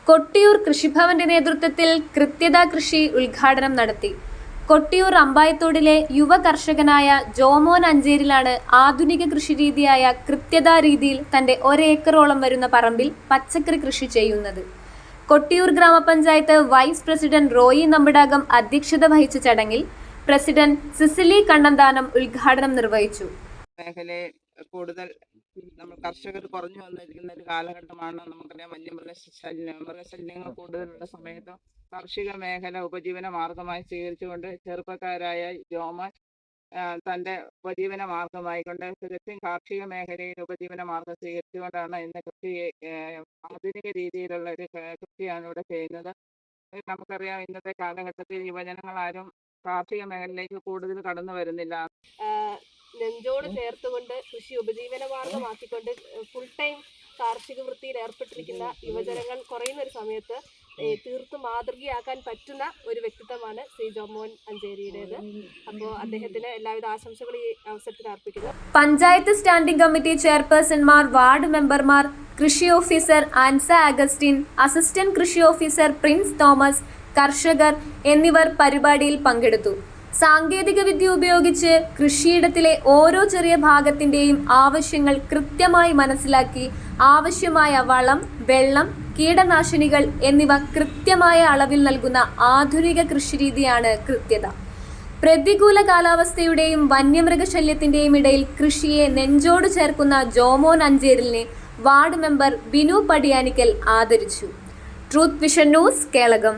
കൊട്ടിയൂർ കൃഷിഭവന്റെ നേതൃത്വത്തിൽ കൃത്യത കൃഷി ഉദ്ഘാടനം നടത്തി. കൊട്ടിയൂർ അമ്പായത്തോടിലെ യുവ കർഷകനായ ജോമോൻ അഞ്ചേരിലാണ് ആധുനിക കൃഷിരീതിയായ കൃത്യത രീതിയിൽ തന്റെ 1 ഏക്കറോളം വരുന്ന പറമ്പിൽ പച്ചക്കറി കൃഷി ചെയ്യുന്നത്. കൊട്ടിയൂർ ഗ്രാമപഞ്ചായത്ത് വൈസ് പ്രസിഡന്റ് റോയി നമ്പിടാകം അധ്യക്ഷത വഹിച്ച ചടങ്ങിൽ പ്രസിഡന്റ് സിസിലി കണ്ണന്താനം ഉദ്ഘാടനം നിർവഹിച്ചു. മേഖലയിൽ കൂടുതൽ നമ്മൾ കർഷകർ കുറഞ്ഞു വന്നിരിക്കുന്ന ഒരു കാലഘട്ടമാണ്. നമുക്കറിയാം, മൃഗശല്യങ്ങൾ കൂടുതലുള്ള സമയത്ത് കാർഷിക മേഖല ഉപജീവന മാർഗമായി സ്വീകരിച്ചുകൊണ്ട് ചെറുപ്പക്കാരായ ജോമോൻ തൻ്റെ ഉപജീവന മാർഗമായിക്കൊണ്ട് തികച്ചും കാർഷിക മേഖലയിൽ ഉപജീവന മാർഗം സ്വീകരിച്ചുകൊണ്ടാണ് ഇന്ന് കൃഷി ആധുനിക രീതിയിലുള്ള ഒരു കൃഷിയാണ് ഇവിടെ ചെയ്യുന്നത്. നമുക്കറിയാം, ഇന്നത്തെ കാലഘട്ടത്തിൽ യുവജനങ്ങളാരും കാർഷിക മേഖലയിലേക്ക് കൂടുതൽ കടന്നു വരുന്നില്ല. നെഞ്ചോട് ചേർത്തുകൊണ്ട് കൃഷി ഉപജീവന മാർഗമാക്കിക്കൊണ്ട് ഫുൾ ടൈം കാർഷിക വൃത്തിയിൽ ഏർപ്പെട്ടിരിക്കുന്ന യുവജനങ്ങൾ കുറയുന്ന ഒരു സമയത്ത് തീർത്തും മാതൃകയാക്കാൻ പറ്റുന്ന ഒരു വ്യക്തിത്വമാണ് ശ്രീ ജോമോൻ അഞ്ചേരിയുടേത്. അപ്പോൾ അദ്ദേഹത്തിന് എല്ലാവിധ ആശംസകളും ഈ അവസരത്തിൽ അർപ്പിക്കുന്നു. പഞ്ചായത്ത് സ്റ്റാൻഡിംഗ് കമ്മിറ്റി ചെയർപേഴ്സൺമാർ, വാർഡ് മെമ്പർമാർ, കൃഷി ഓഫീസർ ആൻസ അഗസ്റ്റിൻ, അസിസ്റ്റന്റ് കൃഷി ഓഫീസർ പ്രിൻസ് തോമസ്, കർഷകർ എന്നിവർ പരിപാടിയിൽ പങ്കെടുത്തു. സാങ്കേതിക വിദ്യ ഉപയോഗിച്ച് കൃഷിയിടത്തിലെ ഓരോ ചെറിയ ഭാഗത്തിൻ്റെയും ആവശ്യങ്ങൾ കൃത്യമായി മനസ്സിലാക്കി ആവശ്യമായ വളം, വെള്ളം, കീടനാശിനികൾ എന്നിവ കൃത്യമായ അളവിൽ നൽകുന്ന ആധുനിക കൃഷിരീതിയാണ് കൃത്യത. പ്രതികൂല കാലാവസ്ഥയുടെയും വന്യമൃഗശല്യത്തിൻ്റെയും ഇടയിൽ കൃഷിയെ നെഞ്ചോട് ചേർക്കുന്ന ജോമോൻ അഞ്ചേരിലിനെ വാർഡ് മെമ്പർ ബിനു പടിയാനിക്കൽ ആദരിച്ചു. Truth vision news, Kelakam.